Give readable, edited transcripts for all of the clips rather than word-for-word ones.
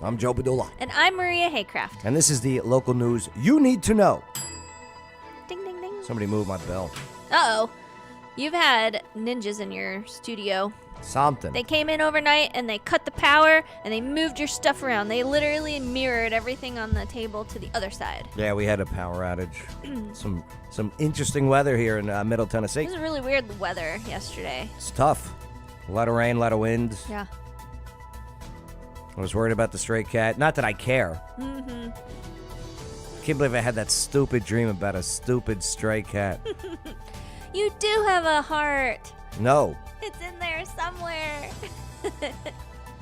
I'm Joe Padula. And I'm Maria Haycraft. And this is the local news you need to know. Ding, ding, ding. Somebody moved my bell. Uh-oh. You've had ninjas in your studio. Something. They came in overnight and they cut the power and they moved your stuff around. They literally mirrored everything on the table to the other side. Yeah, we had a power outage. Some interesting weather here in Middle Tennessee. It was really weird weather yesterday. It's tough. A lot of rain, a lot of wind. Yeah. I was worried about the stray cat. Not that I care. Mm-hmm. I can't believe I had that stupid dream about a stupid stray cat. You do have a heart. No. It's in there somewhere.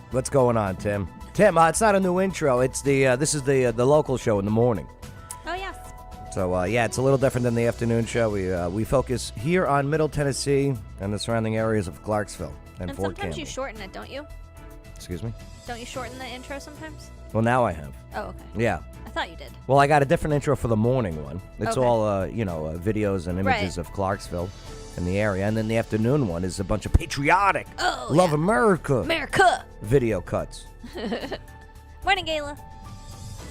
What's going on, Tim? Tim, it's not a new intro. It's this is the local show in the morning. Oh, yes. So, it's a little different than the afternoon show. We focus here on Middle Tennessee and the surrounding areas of Clarksville and Fort sometimes Campbell. you shorten it, don't you? Excuse me? Don't you shorten the intro sometimes? Well, now I have. Oh, okay. Yeah. I thought you did. Well, I got a different intro for the morning one. It's Okay. all, videos and images of Clarksville and the area. And then the afternoon one is a bunch of patriotic, love America, America video cuts. Morning, Gayla.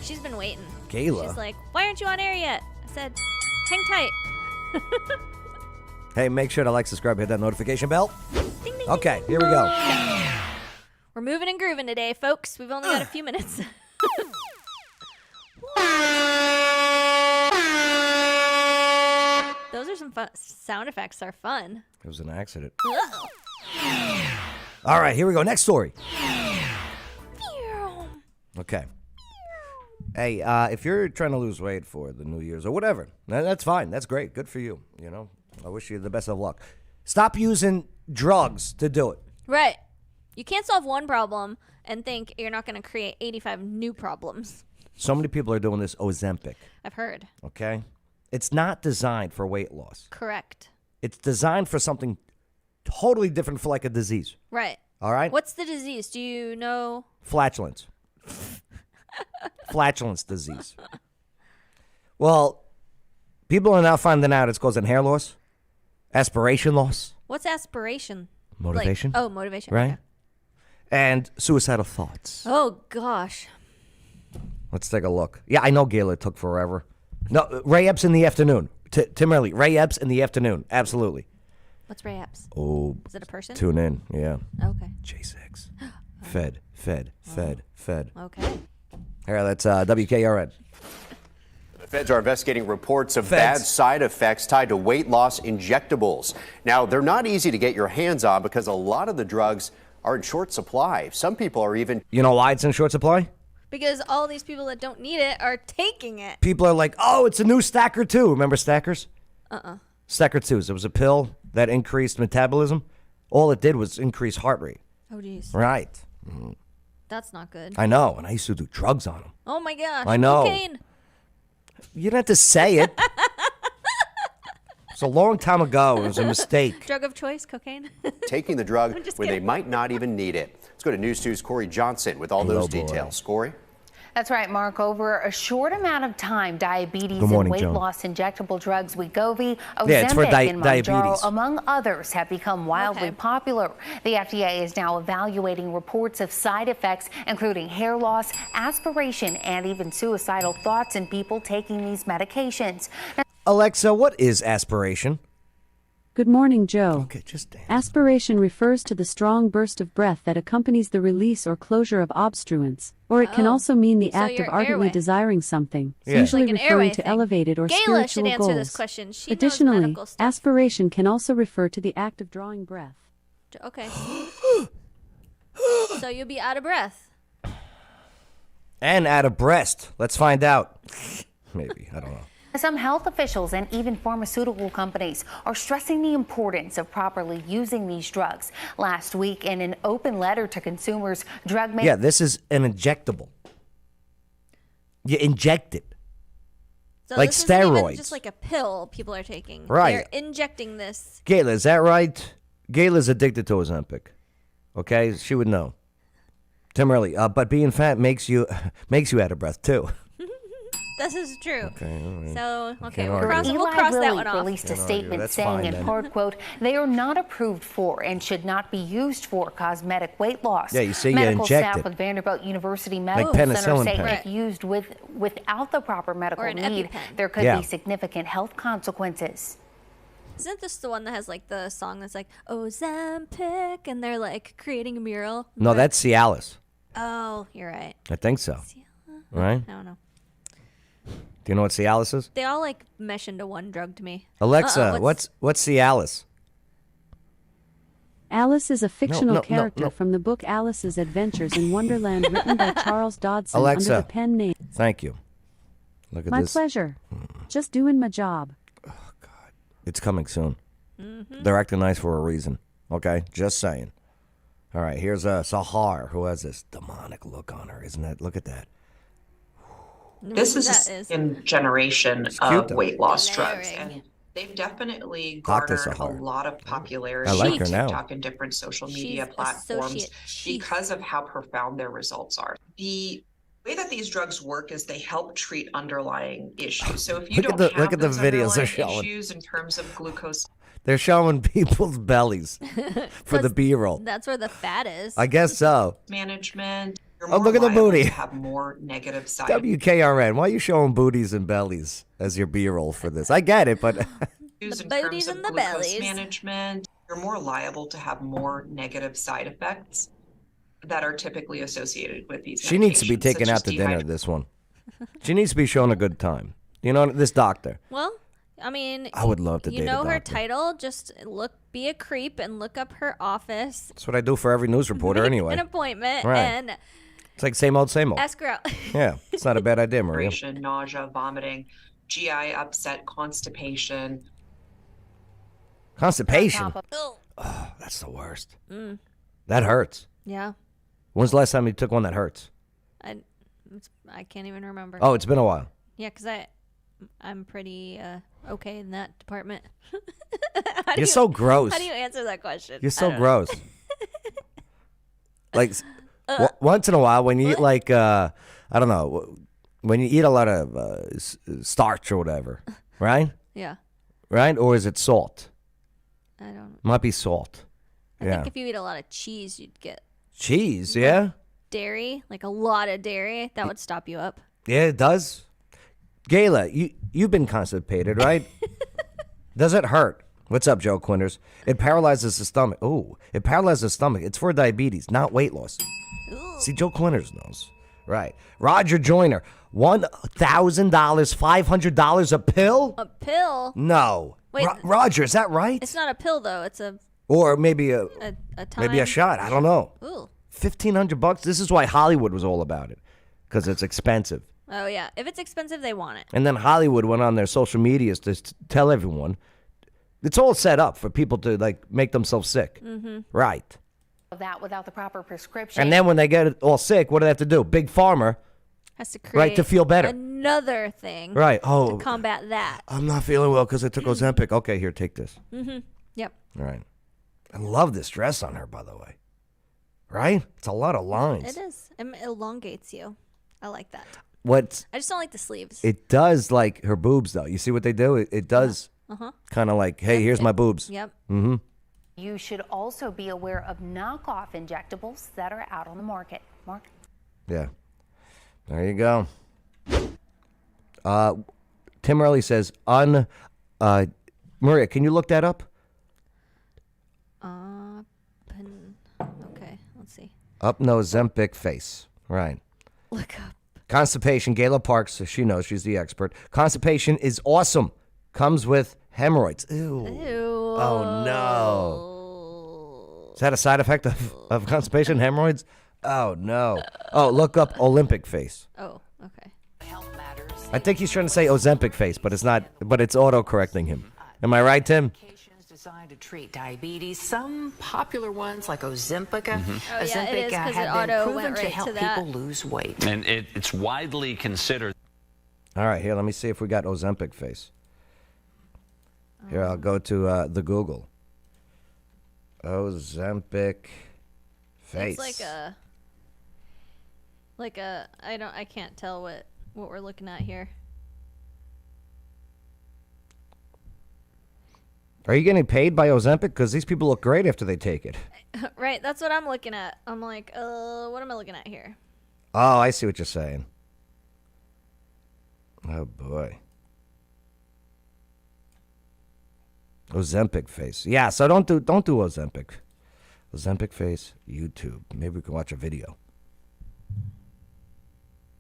She's been waiting. Gayla? She's like, why aren't you on air yet? I said, hang tight. Hey, make sure to like, subscribe, hit that notification bell. Ding, ding, Okay, here we go. We're moving and grooving today, folks. We've only got a few minutes. Those are some fun. Sound effects are fun. It was an accident. All right, here we go. Next story. Okay. Hey, if you're trying to lose weight for the New Year's or whatever, that's fine. That's great. Good for you. You know, I wish you the best of luck. Stop using drugs to do it. Right. You can't solve one problem and think you're not going to create 85 new problems. So many people are doing this Ozempic. I've heard. Okay? It's not designed for weight loss. Correct. It's designed for something totally different, for like a disease. Right. All right? What's the disease? Do you know? Flatulence. Flatulence disease. Well, people are now finding out it's causing hair loss, aspiration loss. What's aspiration? Motivation. Like, motivation. Right? Okay. And suicidal thoughts. Oh, gosh. Let's take a look. Yeah, I know Gayla took forever. No, Ray Epps in the afternoon. Tim Early, Ray Epps in the afternoon. Absolutely. What's Ray Epps? Oh. Is it a person? Tune in, yeah. Okay. J6. Fed. Okay. Here, that's WKRN. The feds are investigating reports of bad side effects tied to weight loss injectables. Now, they're not easy to get your hands on because a lot of the drugs are in short supply. Some people are even... You know why it's in short supply? Because all these people that don't need it are taking it. People are like, oh, it's a new Stacker 2. Remember Stackers? Stacker 2s. It was a pill that increased metabolism. All it did was increase heart rate. Oh, jeez. Right. That's not good. I know, and I used to do drugs on them. Oh, my gosh. I know. Cocaine. You don't have to say it. It's a long time ago. It was a mistake. Drug of choice, cocaine. taking the drug when kidding. they might not even need it. Let's go to News 2's Corey Johnson with all those details. Corey? That's right, Mark. Over a short amount of time, diabetes morning, and weight Joan. loss injectable drugs Wegovy, Yeah, it's for Ozempic, and diabetes. Mounjaro, among others, have become wildly Okay. popular. The FDA is now evaluating reports of side effects, including hair loss, aspiration, and even suicidal thoughts in people taking these medications. Alexa, what is aspiration? Good morning, Joe. Okay, just dance. Aspiration refers to the strong burst of breath that accompanies the release or closure of obstruents, or it can also mean the So act of your ardently airway. desiring something, Yeah. usually Like an referring airway to thing. elevated or Gayla spiritual should answer goals. this question. She knows Additionally, medical stuff. aspiration can also refer to the act of drawing breath. Okay. So you'll be out of breath. And out of breast. Let's find out. Maybe. I don't know. Some health officials and even pharmaceutical companies are stressing the importance of properly using these drugs. Last week, in an open letter to consumers, drug makers... Yeah, this is an injectable. You inject it. So Like this isn't even steroids. just like a pill people are taking. Right. They're injecting this. Gayla, is that right? Gayla's addicted to Ozempic. Okay? She would know. Tim Early, but being fat makes you out of breath, too. This is true. Okay, all right. So, okay, Can't we'll argue. cross that Eli Lilly one off. released a Can't argue. statement That's saying fine, in then. part, quote, they are not approved for and should not be used for cosmetic weight loss. Yeah, you say you Medical inject staff it. with Vanderbilt University Medical penicillin Center say pen. if used without the proper medical an need, EpiPen. there could Yeah. be significant health consequences. Isn't this the one that has like the song that's like Ozempic and they're like creating a mural? No, that's Cialis. Oh, you're right. I think so. Right? I don't know. Do you know what Cialis is? They all like mesh into one drug to me. Alexa, what's Cialis? Alice is a fictional no, character no. from the book Alice's Adventures in Wonderland written by Charles Dodson Alexa. under the pen name. Thank you. Look at My this. pleasure. Just doing my job. It's coming soon. They're acting nice for a reason. Okay? Just saying. All right, here's Sahar, who has this demonic look on her, isn't it? Look at that. This is a That is. second generation cute, of though. weight loss drugs, Glaring. and they've definitely Dr. garnered a Sahar. lot of popularity I like on her now. TikTok and different social media She's platforms associate chief. because of how profound their results are. The way that these drugs work is they help treat underlying issues. So if you Look at don't the- look have at the those videos they're underlying showing. issues in terms of glucose They're showing people's bellies for the B-roll. That's where the fat is. I guess so. management, you're Oh, more look at the liable booty. to have more negative side WKRN, why are you showing booties and bellies as your B-roll for this? I get it, but issues The in booties terms of and the glucose bellies. management, you're more liable to have more negative side effects that are typically associated with these. she needs to be medications, taken such out as to dinner, this one. She needs to be shown a good time. You know, this doctor. Well, I mean, I would love to you date a know her doctor. title. Just be a creep and look up her office. That's what I do for every news reporter anyway. An appointment Right. and It's like same old, same old. ask her out. Yeah, it's not a bad idea, Maria. dehydration, nausea, vomiting, GI upset, constipation. Constipation. Oh, Oh, that's the worst. Mm. That hurts. yeah. When's the last time you took one that hurts? I can't even remember. Oh, it's been a while. Yeah, because I'm pretty okay in that department. You're so gross. How do you answer that question? You're I so don't know. gross. Like once in a while, when you eat like I don't know, when you eat a lot of starch or whatever, right? Yeah, Right? Or is it salt? I don't. Might be salt. I Yeah. think if you eat a lot of cheese, you'd get Cheese, yeah? dairy, like a lot of dairy. That would stop you up. Yeah, it does. Gayla, you've been constipated, right? Does it hurt? What's up, Joe Quinters? It paralyzes the stomach. Ooh, it paralyzes the stomach. It's for diabetes, not weight loss. See, Joe Quinters knows. Right. Roger Joyner, $1,000, $500 a pill? A pill? No. Wait. Roger, is that right? It's not a pill though. It's a Or maybe a time. maybe a shot. I don't know. Ooh. $1,500. This is why Hollywood was all about it, because it's expensive. Oh yeah. If it's expensive, they want it. And then Hollywood went on their social medias to tell everyone. It's all set up for people to like make themselves sick. Mm-hmm. Right. That without the proper prescription. And then when they get all sick, what do they have to do? Big Pharma. Has to create Right, to feel better. Another thing. Right. Oh, To combat that. I'm not feeling well because I took Ozempic. Okay, here, take this. Yep. All right. I love this dress on her, by the way. Right? It's a lot of lines. It is. It elongates you. I like that. What I just don't like the sleeves. it does, like her boobs, though. You see what they do? It does kind of like, hey, here's my boobs. Yep. You should also be aware of knockoff injectables that are out on the market. Mark? Yeah. There you go. Tim Early says, Maria, can you look that up? Okay. Let's see. Up no Ozempic face. Right. Look up. Constipation. Gayla Parks, she knows, she's the expert. Constipation is awesome. Comes with hemorrhoids. Ew. Ew. Oh, no. Is that a side effect of constipation, hemorrhoids? Oh, no. Oh, look up Olympic face. Oh. Okay. I think he's trying to say Ozempic face, but it's not, but it's auto-correcting him. Am I right, Tim? Medications designed to treat diabetes. Some popular ones like Ozempic, Oh, yeah, it is, 'cause it have been auto proven went to right help to that. people lose weight. And it's widely considered. All right, here, let me see if we got Ozempic face. Here, I'll go to the Google. Ozempic face. It's like a I can't tell what we're looking at here. Are you getting paid by Ozempic? Because these people look great after they take it. Right, that's what I'm looking at. I'm like, what am I looking at here? Oh, I see what you're saying. Oh boy. Ozempic face. Yeah, so don't do Ozempic. Ozempic face, YouTube. Maybe we can watch a video.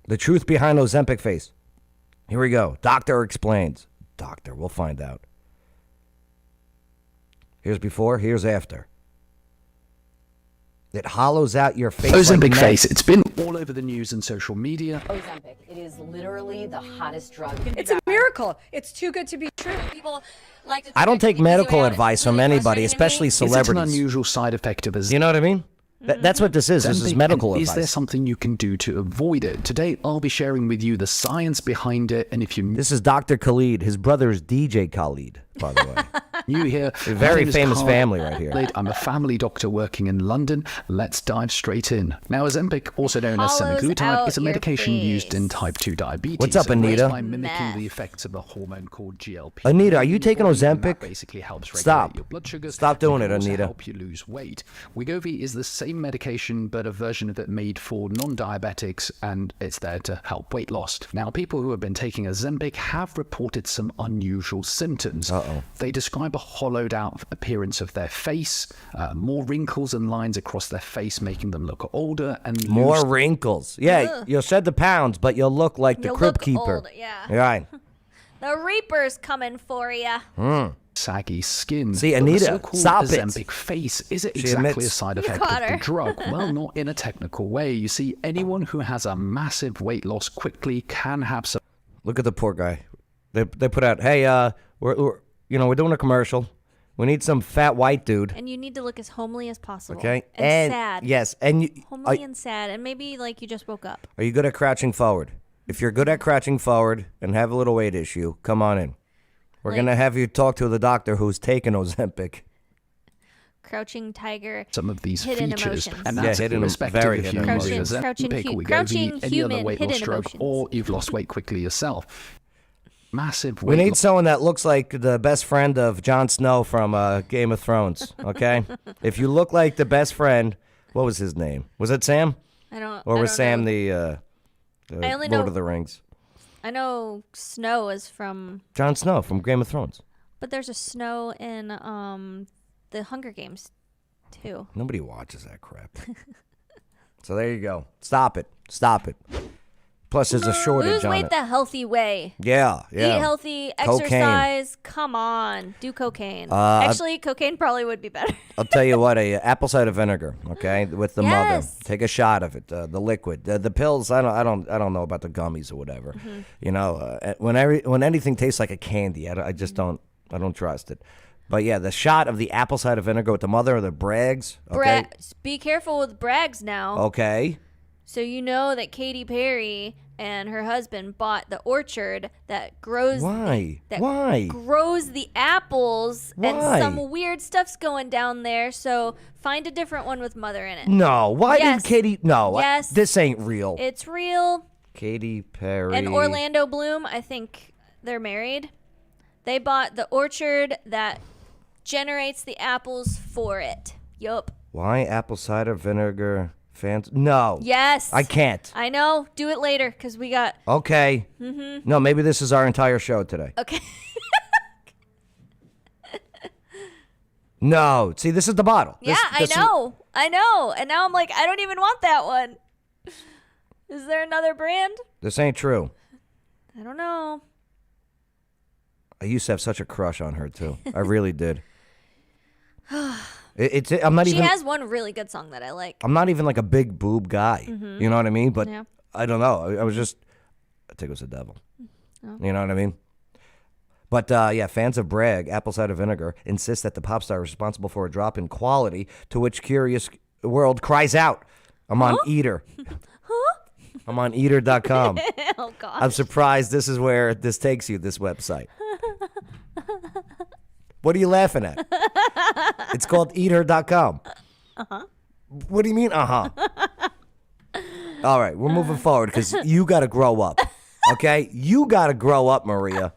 The truth behind Ozempic face. Here we go. Doctor explains. Doctor, we'll find out. Here's before, here's after. It hollows out your face. Ozempic like face. It's been all over the news and social media. Ozempic. It is literally the hottest drug. It's a miracle. It's too good to be true. People like to. I don't take medical advice from anybody, especially celebrities. It's an unusual side effect of Ozempic. You know what I mean? That's what this is. This is medical advice. Is there something you can do to avoid it? Today, I'll be sharing with you the science behind it, and if you... This is Dr. Khalid. His brother is DJ Khalid, by the way. You here. A very famous family right here. I'm a family doctor working in London. Let's dive straight in. Now, Ozempic, also known as semaglutide, is a medication used in type 2 diabetes. What's up, Anita? By mimicking the effects of a hormone called GLP. Anita, are you taking Ozempic? That basically helps regulate your blood sugars. Stop doing it, and Anita. Help you lose weight. Wegovy is the same medication, but a version of it made for non-diabetics, and it's there to help weight loss. Now, people who have been taking Ozempic have reported some unusual symptoms. They describe a hollowed out appearance of their face, more wrinkles and lines across their face, making them look older and more wrinkles. Yeah, you'll shed the pounds, but you'll look like the crib keeper. Old, yeah. Right. The Reaper's coming for ya. Saggy skin. See, Anita, so-called stop Ozempic it. face. Is it exactly a side effect of the drug? Well, not in a technical way. You see, anyone who has a massive weight loss quickly can have some... Look at the poor guy. They put out, hey, we're doing a commercial. We need some fat white dude. And you need to look as homely as possible. Okay. And sad. Yes. And homely and sad. And maybe like you just woke up. Are you good at crouching forward? If you're good at crouching forward and have a little weight issue, come on in. We're going to have you talk to the doctor who's taken Ozempic. Crouching tiger. Some of these hidden features. Emotions. And that's irrespective very if hidden you use emotions. Ozempic, Crouching any other human weight loss hidden drug, emotions. or you've lost weight quickly yourself. Massive We weight need loss. someone that looks like the best friend of Jon Snow from Game of Thrones, okay? If you look like the best friend, what was his name? Was it Sam? Or was Sam the I only Lord know, of the Rings? I know Snow is from... Jon Snow from Game of Thrones. But there's a Snow in the Hunger Games, too. Nobody watches that crap. So there you go. Stop it. Stop it. Plus, there's a shortage Lose on weight it. the healthy way. Yeah. Eat healthy, exercise. Come on. Do cocaine. Actually, cocaine probably would be better. I'll tell you what, apple cider vinegar, okay, with the mother. Yes. Take a shot of it. The liquid, the pills. I don't know about the gummies or whatever. Mm-hmm. You know, when anything tastes like a candy, I just don't trust it. But yeah, the shot of the apple cider vinegar with the mother or the Bragg's. Okay. Be careful with Bragg's now. Okay. So you know that Katy Perry and her husband bought the orchard that grows. Why? Grows the apples, Why? and some weird stuff's going down there. So find a different one with mother in it. No. Why Yes. did Katy? No. Yes. This ain't real. It's real. Katy Perry. And Orlando Bloom, I think they're married. They bought the orchard that generates the apples for it. Yup. Why apple cider vinegar? Fans? No. Yes. I can't. I know. Do it later because we got. Okay. Mm-hmm. No, maybe this is our entire show today. Okay. No. See, this is the bottle. Yeah, I know. And now I'm like, I don't even want that one. Is there another brand? This ain't true. I don't know. I used to have such a crush on her too. I really did. I'm not She even. has one really good song that I like. I'm not even like a big boob guy. Mhm. You know what I mean? But Yeah. I don't know. I was just. I think it was the devil. Oh. You know what I mean? But yeah, fans of Bragg, apple cider vinegar, insist that the pop star is responsible for a drop in quality. To which Curious World cries out, "I'm on Eater." I'm on Eater.com. Oh gosh. I'm surprised this is where this takes you. This website. What are you laughing at? It's called Eater.com. Uh-huh. What do you mean, uh-huh? All right, we're moving forward because you got to grow up, okay? You got to grow up, Maria.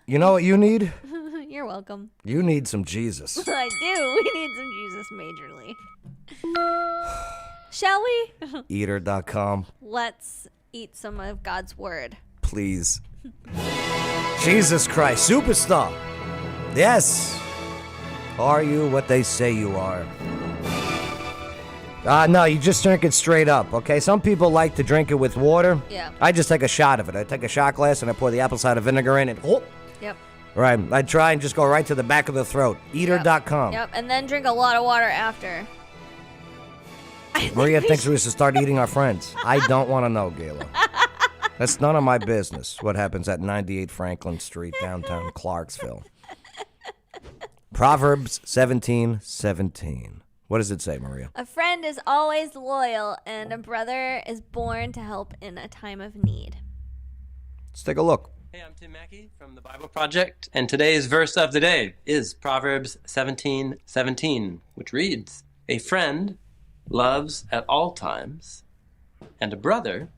You know what you need? You're welcome. You need some Jesus. I do. We need some Jesus majorly. Shall we? Eater.com. Let's eat some of God's word. Please. Jesus Christ, superstar. Yes. Are you what they say you are? No, you just drink it straight up, okay? Some people like to drink it with water. Yeah. I just take a shot of it. I take a shot glass and I pour the apple cider vinegar in and Yep. Right. I try and just go right to the back of the throat. Eater.com. Yep. And then drink a lot of water after. Maria thinks we should start eating our friends. I don't want to know, Gayla. That's none of my business what happens at 98 Franklin Street, downtown Clarksville. Proverbs 17:17. What does it say, Maria? A friend is always loyal, and a brother is born to help in a time of need. Let's take a look. Hey, I'm Tim Mackey from the Bible Project, and today's verse of the day is Proverbs 17:17, which reads, "A friend loves at all times, and a brother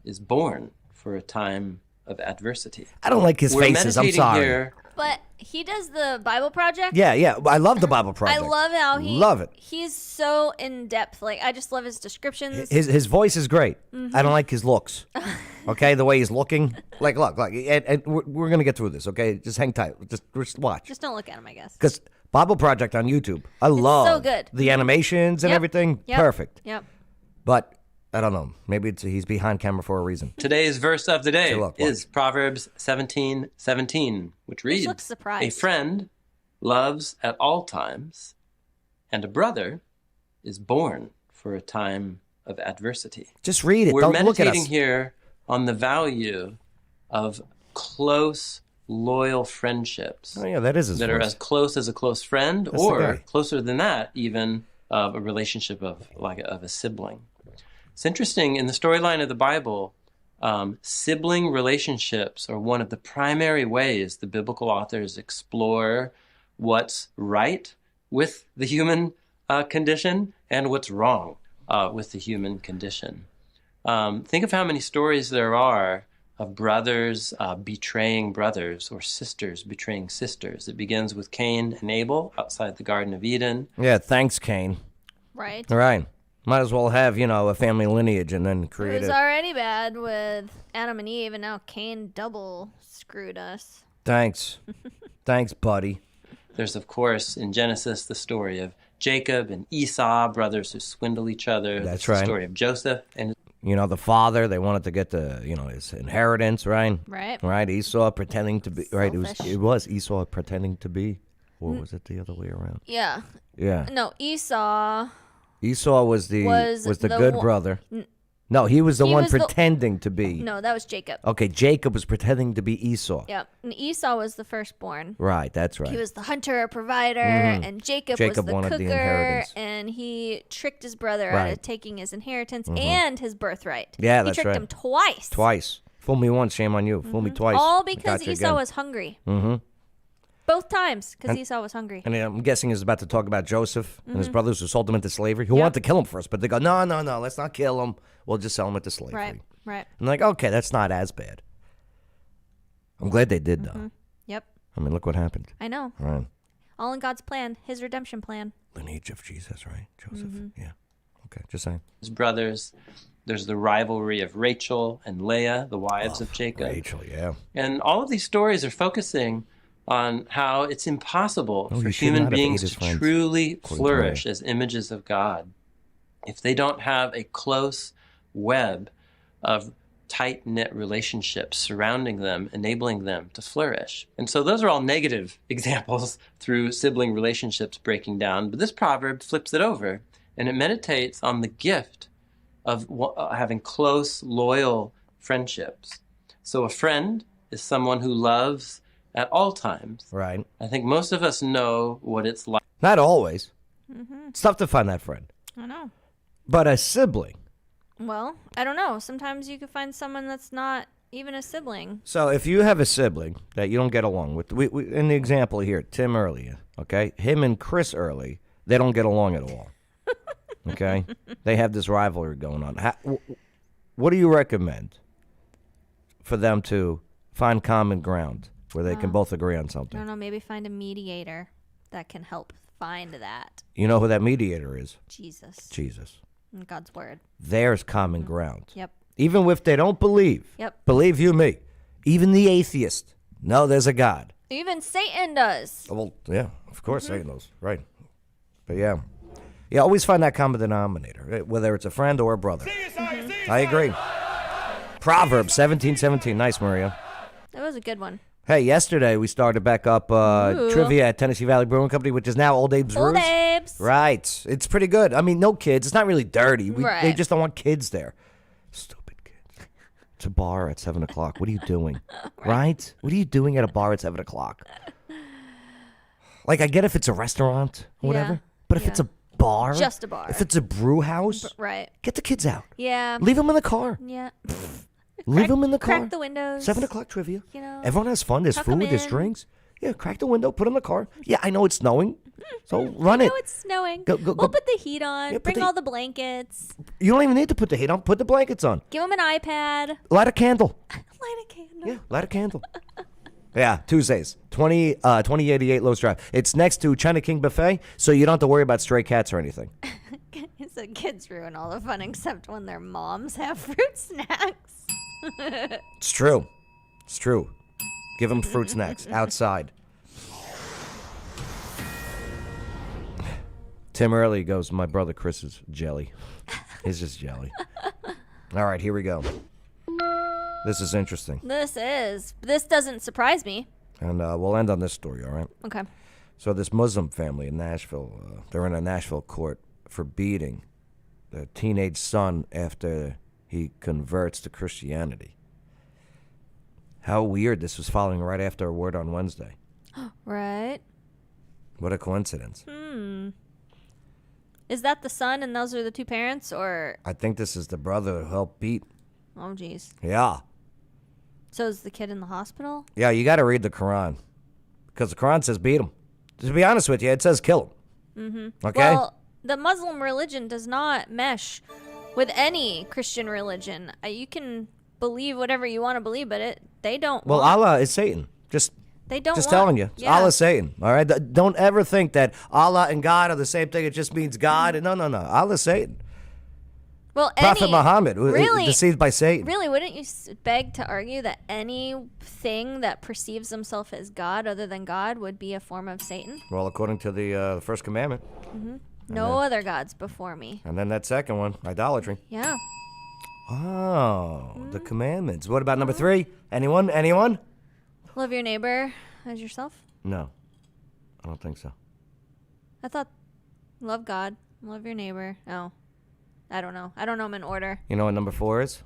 is born for a time of adversity." I don't like his faces. I'm sorry. Here. But he does the Bible Project. Yeah. I love the Bible Project. I love how love it. He's so in depth. Like, I just love his descriptions. His voice is great. Mhm. I don't like his looks. Okay, the way he's looking. Like, look, and we're gonna get through this. Okay, just hang tight. Just watch. Just don't look at him, I guess. Because Bible Project on YouTube, I love so good. the animations and everything. Yep. Perfect. Yep. But I don't know. Maybe he's behind camera for a reason. Today's verse of the day Hey, look. is Proverbs 17:17, which reads, looks surprised. "A friend loves at all times, and a brother is born for a time of adversity." Just read it. We're Don't look at meditating us. here on the value of close, loyal friendships. Oh yeah, that is his that are voice. as close as a close friend, That's the or guy. closer than that, even a relationship of a sibling. It's interesting in the storyline of the Bible. Sibling relationships are one of the primary ways the biblical authors explore what's right with the human condition and what's wrong with the human condition. Think of how many stories there are of brothers betraying brothers or sisters betraying sisters. It begins with Cain and Abel outside the Garden of Eden. Yeah, thanks, Cain. Right. All right. Might as well have, a family lineage and then It create was it. already bad with Adam and Eve, and now Cain double screwed us. Thanks. Thanks, buddy. There's, of course, in Genesis, the story of Jacob and Esau, brothers who swindle each other. That's There's right. The story of Joseph and The father, they wanted to get his inheritance, right? Right. Right. Esau pretending to be, right? Selfish. It was Esau pretending to be, or was it the other way around? Yeah. Yeah. No, Esau. Esau was the good one- brother. No, he was the He one was the- pretending to be. No, that was Jacob. Okay, Jacob was pretending to be Esau. Yep. And Esau was the firstborn. Right, that's right. He was the hunter, provider, Mhm. and Jacob was Jacob the wanted the cooker, inheritance. and he tricked his brother out Right. of taking his inheritance Mhm. and his birthright. Yeah, he that's tricked right. him twice. Twice. Fool me once, shame on you. Fool me twice. All because Gotcha Esau again. was hungry. Mm-hmm. Both times because And- Esau was hungry. And I'm guessing he's about to talk about Joseph and his Mhm. brothers who sold him into slavery, who Yep. wanted to kill him first, but they go, no, let's not kill him. We'll just sell him into slavery. Right, right. I'm like, okay, that's not as bad. I'm glad they did, though. Mhm. Yep. I mean, look what happened. I know. Right. All in God's plan, his redemption plan. Lineage of Jesus, right? Joseph. Mhm. Yeah. Okay, just saying. his brothers. There's the rivalry of Rachel and Leah, the wives of Jacob. Rachel, yeah. And all of these stories are focusing on how it's impossible Oh, for you should human not have ate beings his to friends, truly according to flourish as images of God if they don't have a close web of tight-knit relationships surrounding them, enabling them to flourish. And so those are all negative examples through sibling relationships breaking down. But this proverb flips it over, and it meditates on the gift of having close, loyal friendships. So a friend is someone who loves at all times. Right. I think most of us know what it's like. Not always. Mm-hmm. It's tough to find that friend. I know. But a sibling. Well, I don't know. Sometimes you could find someone that's not even a sibling. So if you have a sibling that you don't get along with, we in the example here, Tim earlier, okay? Him and Chris early, they don't get along at all. Okay? They have this rivalry going on. What do you recommend for them to find common ground where they can both agree on I something. don't know. Maybe find a mediator that can help find that. You know who that mediator is? Jesus. Jesus. And God's word. There's common ground. Yep. Even if they don't believe. Yep. Believe you me. Even the atheist. No, there's a God. Even Satan does. Well, yeah, of course Satan knows. Right. But yeah. Yeah, always find that common denominator, whether it's a friend or a brother. I agree. Proverbs 17:17. Nice, Maria. That was a good one. Hey, yesterday we started back up trivia at Tennessee Valley Brewing Company, which is now Old Abe's Old Brews. Abe's. Right. It's pretty good. I mean, no kids. It's not really dirty. Right. They just don't want kids there. Stupid kids. It's a bar at 7 o'clock. What are you doing? Right? What are you doing at a bar at 7 o'clock? Like, I get if it's a restaurant or whatever, Yeah. but if it's a bar, Just a bar. if it's a brew house, Right. get the kids out. Yeah. Leave them in the car. Yeah. Leave them in the car. Crack the windows. 7 o'clock trivia. You know, Everyone has fun. There's tuck 'em food. There's in. drinks. Yeah, crack the window. Put them in the car. Yeah, I know it's snowing. So run it. No, it's snowing. Go, We'll put the heat on. Yeah, put Bring the- all the blankets. You don't even need to put the heat on. Put the blankets on. Give them an iPad. Light a candle. Light a candle. Yeah, light a candle. Yeah, Tuesdays, 2088 Lowe's Drive. It's next to China King Buffet, so you don't have to worry about stray cats or anything. So kids ruin all the fun except when their moms have fruit snacks. It's true. It's true. Give them fruit snacks outside. Tim Early goes, my brother Chris is jelly. He's just jelly. All right, here we go. This is interesting. This doesn't surprise me. And we'll end on this story, all right? Okay. So this Muslim family in Nashville, they're in a Nashville court for beating their teenage son after he converts to Christianity. How weird. This was following right after a word on Wednesday. Right. What a coincidence. Is that the son and those are the two parents, or? I think this is the brother who helped beat. Oh, geez. Yeah. So is the kid in the hospital? Yeah, you got to read the Quran. Because the Quran says beat him. To be honest with you, it says kill him. Mm-hmm. Okay? Well, the Muslim religion does not mesh with any Christian religion. You can believe whatever you want to believe, but they don't. Well, Allah is Satan. They don't. Just telling you. Yeah. Allah's Satan. All right? Don't ever think that Allah and God are the same thing. It just means God. No. Allah's Satan. Well, Prophet Muhammad, really, deceived by Satan. Really, wouldn't you beg to argue that anything that perceives himself as God other than God would be a form of Satan? Well, according to the first commandment. Mm-hmm. No other gods before me. And then that second one, idolatry. Yeah. Oh, the commandments. What about number 3? Anyone? Anyone? Love your neighbor as yourself? No, I don't think so. I thought love God, love your neighbor. Oh, I don't know. I don't know them in order. You know what number 4 is?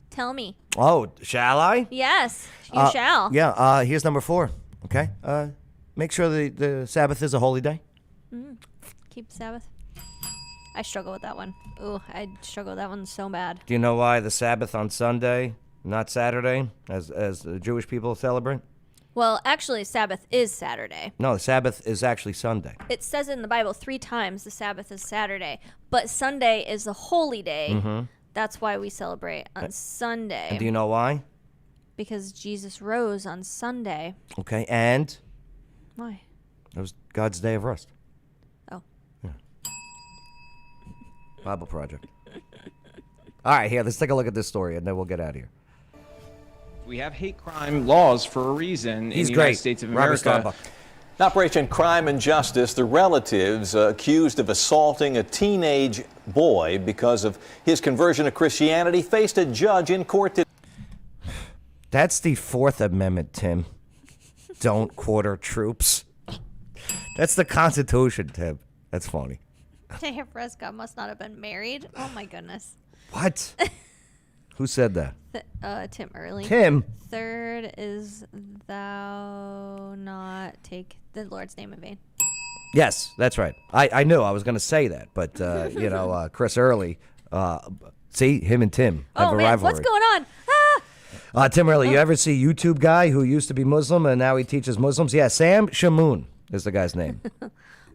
Tell me. Oh, shall I? Yes, you shall. Yeah, here's number 4. Okay? Make sure the Sabbath is a holy day. Keep Sabbath. I struggle with that one. Ooh, I struggle with that one so bad. Do you know why the Sabbath on Sunday, not Saturday, as the Jewish people celebrate? Well, actually, Sabbath is Saturday. No, the Sabbath is actually Sunday. It says in the Bible 3 times the Sabbath is Saturday, but Sunday is the holy day. Mm-hmm. That's why we celebrate on Sunday. And do you know why? Because Jesus rose on Sunday. Okay, and Why? it was God's day of rest. Oh. Yeah. Bible Project. All right, here, let's take a look at this story, and then we'll get out of here. We have hate crime laws for a reason in the United States of America. Operation Crime and Justice, the relatives accused of assaulting a teenage boy because of his conversion to Christianity faced a judge in court today. That's the 4th Amendment, Tim. Don't quarter troops. That's the Constitution, Tim. That's funny. J.F. Prescott must not have been married. Oh, my goodness. What? Who said that? Tim Early. Tim? 3rd is thou not take the Lord's name in vain. Yes, that's right. I knew I was going to say that, but, Chris Early, see, him and Tim have a rivalry. What's going on? Tim Early, you ever see YouTube guy who used to be Muslim and now he teaches Muslims? Yeah, Sam Shamoon is the guy's name.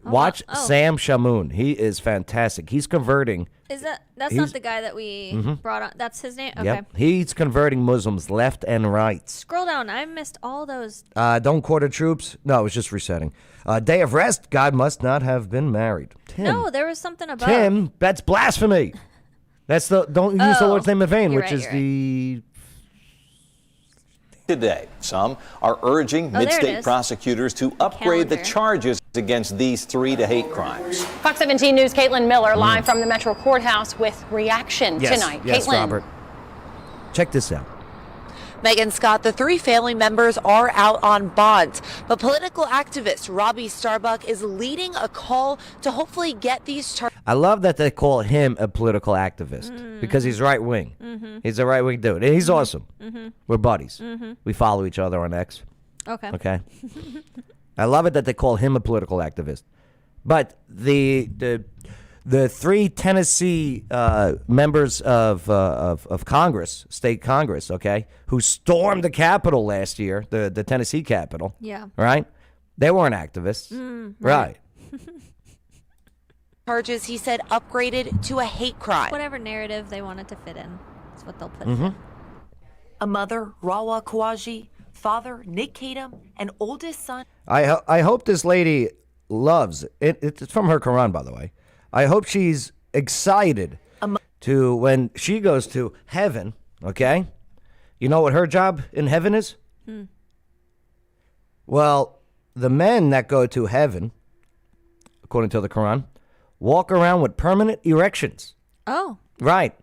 Watch Oh. Sam Shamoun. He is fantastic. He's converting. That's not the guy that we brought on? That's his name? Okay. Yep. He's converting Muslims left and right. Scroll down. I missed all those. Don't quarter troops. No, it was just resetting. Day of rest. God must not have been married. Tim. No, there was something about. Tim, that's blasphemy. That's the don't use the Lord's name in vain, You're which right, is you're the. Today, some are urging there it mid-state is. prosecutors to upgrade the Calendar. charges against these 3 to hate crimes. Fox 17 News' Caitlin Miller live from the Metro Courthouse with reaction tonight. Yes, Caitlin. Robert. Check this out. Megan Scott, the 3 family members are out on bond, but political activist Robbie Starbuck is leading a call to hopefully get these charges. I love that they call him a political activist because he's right wing. He's a right wing dude. And he's awesome. We're buddies. We follow each other on X. Okay. Okay. I love it that they call him a political activist. But the 3 Tennessee members of Congress, state Congress, okay, who stormed the Capitol last year, the Tennessee Capitol. Yeah. Right? They weren't activists. Right. Charges, he said, upgraded to a hate crime. Whatever narrative they wanted to fit in. That's what they'll put it in. A mother, Rawa Kawaji, father, Nick Kadam, and oldest son. I hope this lady loves it. It's from her Quran, by the way. I hope she's excited to when she goes to heaven, okay? You know what her job in heaven is? Well, the men that go to heaven, according to the Quran, walk around with permanent erections. Oh. Right.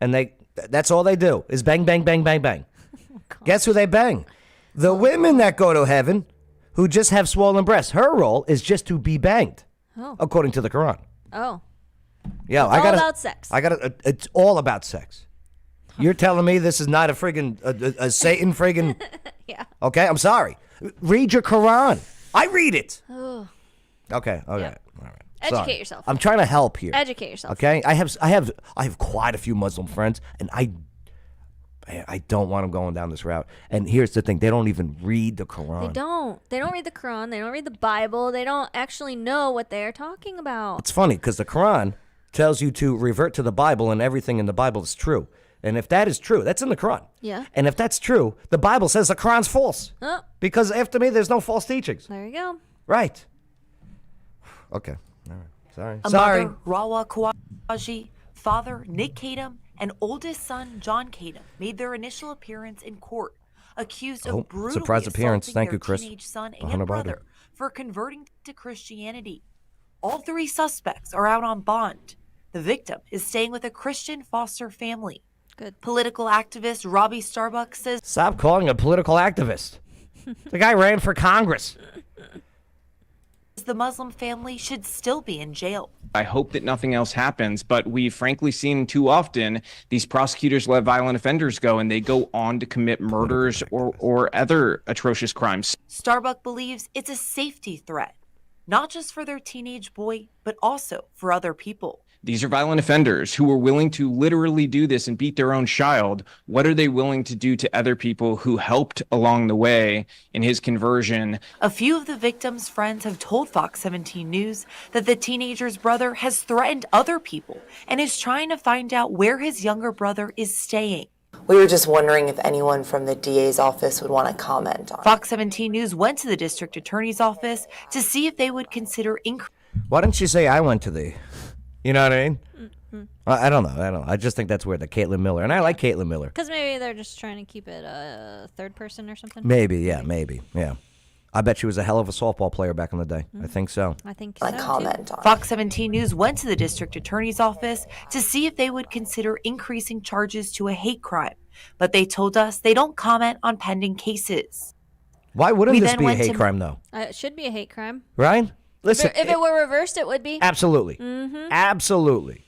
And that's all they do is bang, bang, bang, bang, bang. Guess who they bang? The women that go to heaven who just have swollen breasts. Her role is just to be banged, according to the Quran. Oh. Yeah, It's all about sex. It's all about sex. You're telling me this is not a friggin' a Satan friggin'? Yeah. Okay, I'm sorry. Read your Quran. I read it. Oh. Okay. All right. Yep. All right. Educate Sorry. yourself. I'm trying to help here. Educate yourself. Okay. I have quite a few Muslim friends, and I don't want them going down this route. And here's the thing: they don't even read the Quran. They don't. They don't read the Quran. They don't read the Bible. They don't actually know what they're talking about. It's funny because the Quran tells you to revert to the Bible, and everything in the Bible is true. And if that is true, that's in the Quran. Yeah. And if that's true, the Bible says the Quran's false. Oh. Because after me, there's no false teachings. There you go. Right. Okay. All right. Sorry. A Sorry. mother, Rawa Kawaji, father, Nick Kadam, and oldest son, John Kadam, made their initial appearance in court, accused of brutally surprise appearance. assaulting Thank their you, Chris. teenage son $100. and brother for converting to Christianity. All 3 suspects are out on bond. The victim is staying with a Christian foster family. Good. Political activist Robbie Starbuck says Stop calling a political activist. The guy ran for Congress. the Muslim family should still be in jail. I hope that nothing else happens, but we've frankly seen too often these prosecutors let violent offenders go and they go on to commit murders or other atrocious crimes. Starbuck believes it's a safety threat, not just for their teenage boy, but also for other people. These are violent offenders who are willing to literally do this and beat their own child. What are they willing to do to other people who helped along the way in his conversion? A few of the victims' friends have told Fox 17 News that the teenager's brother has threatened other people and is trying to find out where his younger brother is staying. We were just wondering if anyone from the DA's office would want to comment on it. Fox 17 News went to the district attorney's office to see if they would consider Why didn't you say I went to the... You know what I mean? I don't know. I just think that's weird, the Caitlin Miller. And I like Caitlin Miller. Because maybe they're just trying to keep it a third person or something. Maybe, yeah. I bet she was a hell of a softball player back in the day. I think so. I think so, comment on it. Fox 17 News went to the district attorney's office to see if they would consider increasing charges to a hate crime. But they told us they don't comment on pending cases. Why wouldn't We this then be a went hate to- crime, though? It should be a hate crime. Right? Listen. If it were reversed, it would be. Absolutely. Mm-hmm. Absolutely.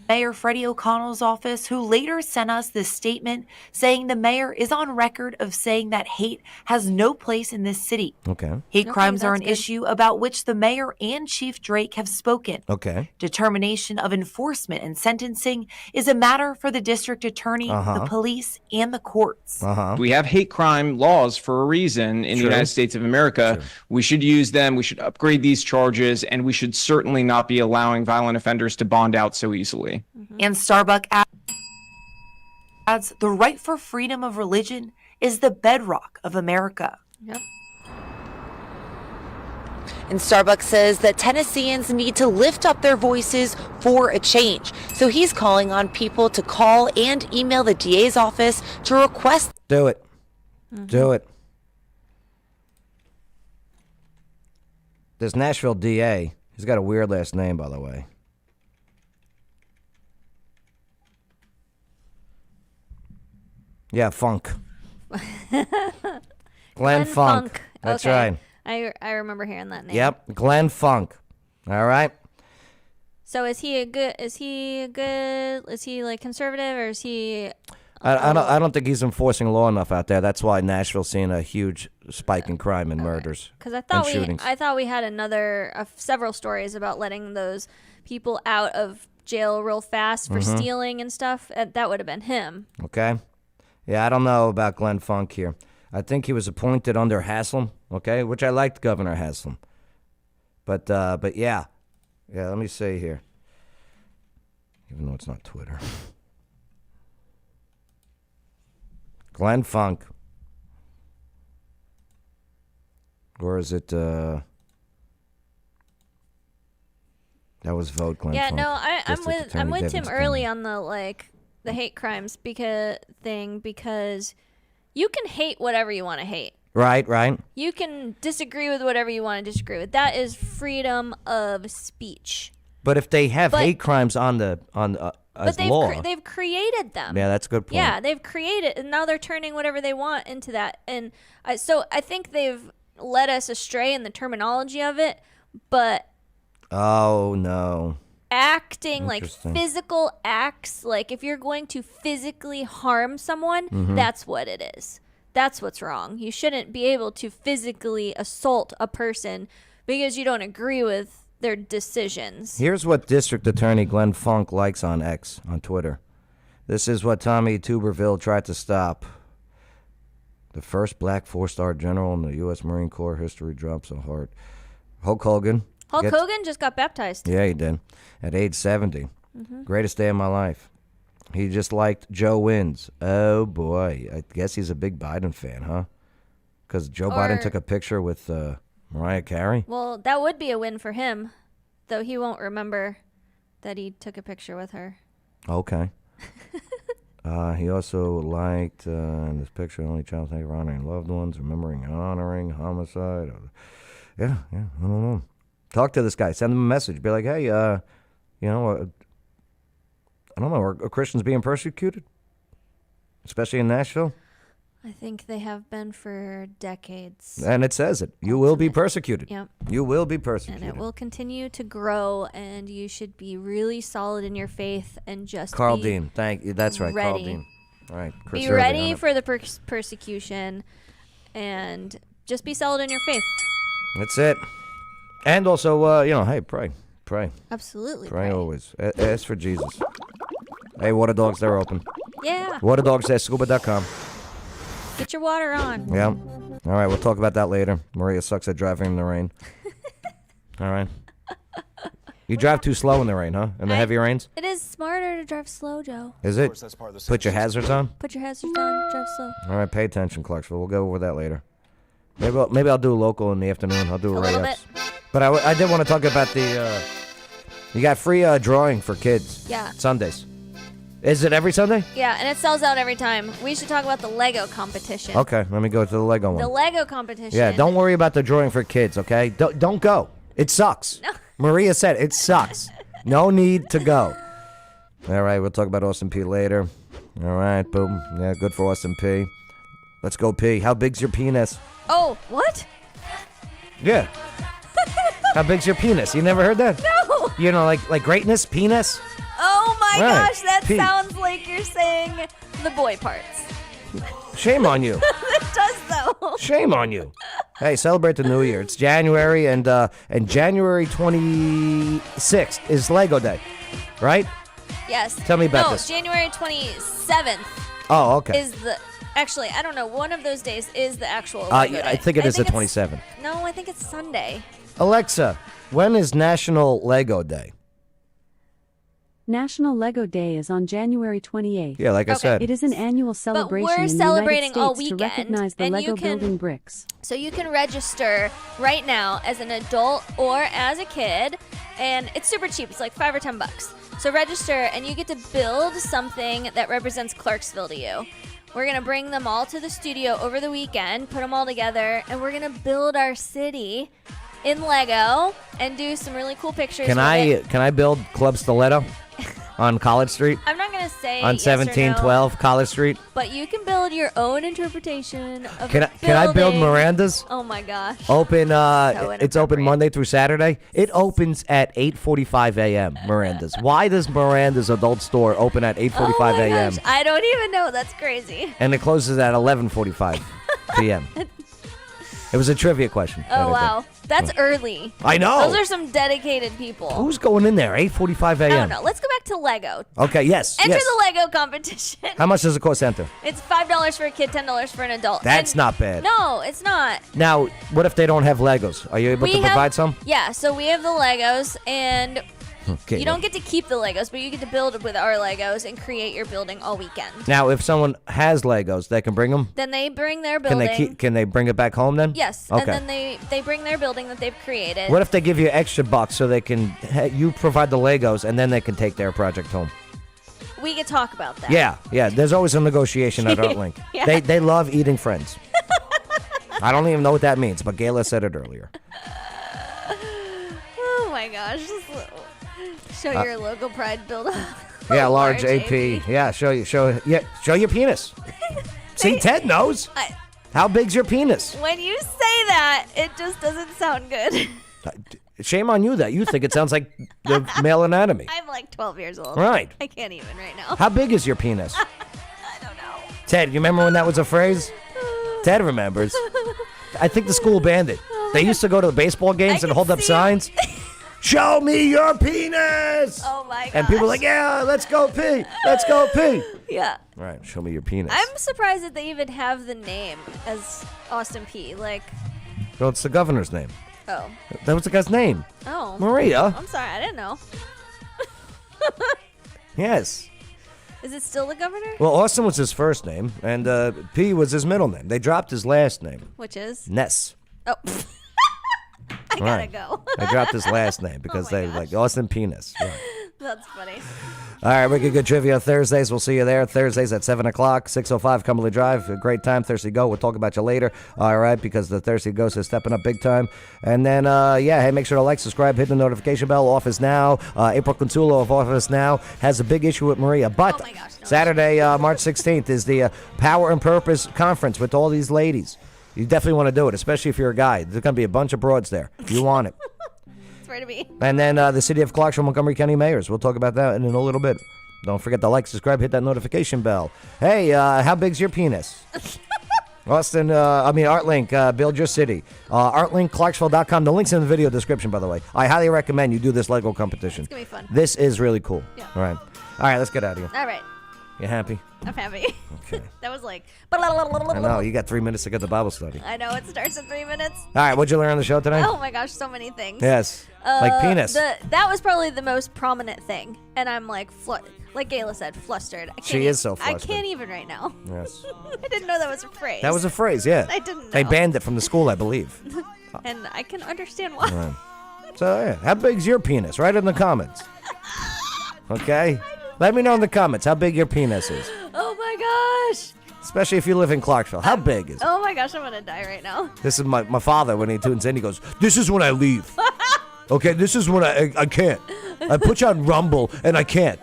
Mayor Freddie O'Connell's office, who later sent us this statement saying the mayor is on record of saying that hate has no place in this city. Okay. Hate crimes are an issue about which the mayor and Chief Drake have spoken. Okay. Determination of enforcement and sentencing is a matter for the district attorney, the police, and the courts. We have hate crime laws for a reason in the United States of America. We should use them. We should upgrade these charges, and we should certainly not be allowing violent offenders to bond out so easily. And Starbuck adds, the right for freedom of religion is the bedrock of America. Yep. And Starbucks says that Tennesseans need to lift up their voices for a change. So he's calling on people to call and email the DA's office to request. Do it. Do it. This Nashville DA, he's got a weird last name, by the way. Yeah, Funk. Glenn Funk. That's okay. right. I remember hearing that name. Yep, Glenn Funk. All right. So is he like conservative, or is he? I don't think he's enforcing law enough out there. That's why Nashville's seeing a huge spike in crime and murders. Because I shootings. thought we had several stories about letting those people out of jail real fast for stealing and stuff. That would have been him. Okay. Yeah, I don't know about Glenn Funk here. I think he was appointed under Haslam, okay, which I liked Governor Haslam. But yeah. Yeah, let me see here. Even though it's not Twitter. Glenn Funk. Or is it, that was Vote Glenn Funk. Yeah, no, I'm with Tim Divinston. early on the hate crimes because you can hate whatever you want to hate. Right. You can disagree with whatever you want to disagree with. That is freedom of speech. But if they have hate crimes as law, they've created them. Yeah, that's a good point. Yeah, they've created, and now they're turning whatever they want into that. And so I think they've led us astray in the terminology of it, but oh no, acting like physical acts, like if you're going to physically harm someone, that's what it is. That's what's wrong. You shouldn't be able to physically assault a person because you don't agree with their decisions. Here's what District Attorney Glenn Funk likes on X, on Twitter. This is what Tommy Tuberville tried to stop. The first black 4-star general in the U.S. Marine Corps history drops a heart. Hulk Hogan. Hogan just got baptized. Yeah, he did. At age 70. Greatest day of my life. He just liked Joe wins. Oh, boy. I guess he's a big Biden fan, huh? Because Joe Biden took a picture with Mariah Carey. Well, that would be a win for him, though he won't remember that he took a picture with her. Okay. He also liked in this picture, only child thank you for honoring loved ones, remembering and honoring homicide. Yeah, I don't know. Talk to this guy. Send him a message. Be like, hey, I don't know, are Christians being persecuted? Especially in Nashville? I think they have been for decades. And it says it. You will be persecuted. Yep. You will be persecuted. And it will continue to grow, and you should be really solid in your faith and just Carl be Dean. Thank you. That's right, Carl ready. Dean. All right. Chris Be Irving ready on it. for the persecution, and just be solid in your faith. That's it. And also, hey, pray. Pray. Absolutely. Pray always. Ask for Jesus. Hey, water dogs, they're open. Yeah. Waterdogs@scuba.com. Get your water on. Yeah. All right, we'll talk about that later. Maria sucks at driving in the rain. All right. You drive too slow in the rain, huh? In the heavy rains? It is smarter to drive slow, Joe. Is it? Put your hazards on? Put your hazards on, drive slow. All right, pay attention, Clarksville. We'll go over that later. Maybe I'll do a local in the afternoon. I'll do a little bit. But I did want to talk about you got free drawing for kids. Yeah. Sundays. Is it every Sunday? Yeah, and it sells out every time. We should talk about the Lego competition. Okay, let me go to the Lego one. The Lego competition. Yeah, don't worry about the drawing for kids, okay? Don't go. It sucks. No. Maria said it sucks. No need to go. All right, we'll talk about Austin P later. All right, boom. Yeah, good for Austin P. Let's go P. How big's your penis? Oh, what? Yeah. How big's your penis? You never heard that? No. You know, like greatness, penis? Oh my my Right. gosh, that P. sounds like you're saying the boy parts. Shame on you. It does, though. Shame on you. Hey, celebrate the new year. It's January, and January 26th is Lego Day, right? Yes. Tell me about this. January 27th. Oh, okay. Is the actually? I don't know. One of those days is the actual Lego Day. I think it is the it's- 27th. No, I think it's Sunday. Alexa, when is National Lego Day? National Lego Day is on January 28th. Yeah, like I said. It is an annual celebration we're in celebrating the all United States weekend, to recognize the and Lego you can- building bricks. So you can register right now as an adult or as a kid, and it's super cheap. It's like $5 or $10. So register, and you get to build something that represents Clarksville to you. We're gonna bring them all to the studio over the weekend, put them all together, and we're gonna build our city in Lego and do some really cool pictures. Can I build Club Stiletto on College Street? I'm not gonna say On yes or no, 1712 College Street? but you can build your own interpretation of Can a I build building. Miranda's? Oh my gosh. Open. So It's open Monday through Saturday. It opens at 8:45 a.m. Miranda's. Why does Miranda's adult store open at 8:45 Oh my a.m. gosh, I don't even know. That's crazy. and it closes at 11:45 p.m.? It was a trivia question. that I Oh did. wow, that's early. I know. Those are some dedicated people. Who's going in there? 8:45 I a.m. don't know. Let's go back to Lego. Okay. Yes. Enter yes. the Lego competition. How much does it cost to enter? It's $5 for a kid, $10 for an adult. That's And- not bad. No, it's not. Now, what if they don't have Legos? Are you able to provide some? Yeah, so we have the Legos, and Okay. you don't get to keep the Legos, but you get to build with our Legos and create your building all weekend. Now, if someone has Legos, they can bring them. Then they bring their Can building. Can they bring it back home then? Yes, Okay. and then they bring their building that they've created. What if they give you extra bucks so they can you provide the Legos and then they can take their project home? We could talk about that. Yeah. There's always a negotiation at ArtLink. Yeah. They love eating friends. I don't even know what that means, but Gayla said it earlier. Oh my gosh. Show your logo pride build up. Yeah, large AP. Yeah, show your penis. See, Ted knows. How big's your penis? When you say that, it just doesn't sound good. Shame on you that you think it sounds like the male anatomy. I'm like 12 years old. Right. I can't even right now. How big is your penis? I don't know. Ted, you remember when that was a phrase? Ted remembers. I think the school banned it. They used to go to the baseball games and hold up signs. Show me your penis! Oh my gosh. And people are like, yeah, let's go pee. Let's go pee. Yeah. All right, show me your penis. I'm surprised that they even have the name as Austin P. Like, Well, it's the governor's name. oh. That was the guy's name. Oh. Maria. I'm sorry, I didn't know. Yes. Is it still the governor? Well, Austin was his first name, and P was his middle name. They dropped his last name. Which is? Ness. Oh. I gotta Right. go. They dropped his last name because they like Austin Penis. Right. That's funny. All right, Wicked Good Trivia Thursdays. We'll see you there. Thursdays at 7 o'clock, 605 Cumberland Drive. A great time, Thirsty Go. We'll talk about you later. All right, because the Thirsty Ghost is stepping up big time. And then, hey, make sure to like, subscribe, hit the notification bell. Office Now. April Consulo of Office Now has a big issue with Maria. But Saturday, March 16th, is the Power and Purpose Conference with all these ladies. You definitely want to do it, especially if you're a guy. There's going to be a bunch of broads there. You want it. It's where to be. And then the City of Clarksville, Montgomery County Mayors. We'll talk about that in a little bit. Don't forget to like, subscribe, hit that notification bell. Hey, how big's your penis? Austin, ArtLink, build your city. ArtLinkClarksville.com. The link's in the video description, by the way. I highly recommend you do this Lego competition. It's gonna be fun. This is really cool. Yeah. All right, let's get out of here. All right. You happy? I'm happy. Okay. That was like. I know, you got 3 minutes to get the Bible study. I know, it starts in 3 minutes. All right, what'd you learn on the show today? Oh my gosh, so many things. Yes, like penis. That was probably the most prominent thing. And I'm like, like Gayla said, flustered. She is so flustered. I can't even right now. Yes. I didn't know that was a phrase. That was a phrase, yeah. I didn't know. They banned it from the school, I believe. And I can understand why. All right. So, yeah, how big's your penis? Write it in the comments. Okay? Let me know in the comments how big your penis is. Oh my gosh. Especially if you live in Clarksville. How big is it? Oh my gosh, I'm gonna die right now. This is my father when he tunes in. He goes, this is when I leave. Okay, this is when I can't. I put you on Rumble, and I can't.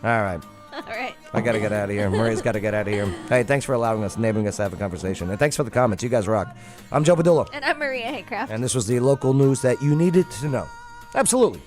All right. All right. I got to get out of here. Maria's got to get out of here. Hey, thanks for allowing us, enabling us to have a conversation. And thanks for the comments. You guys rock. I'm Joe Padula. And I'm Maria Haycraft. And this was the local news that you needed to know. Absolutely.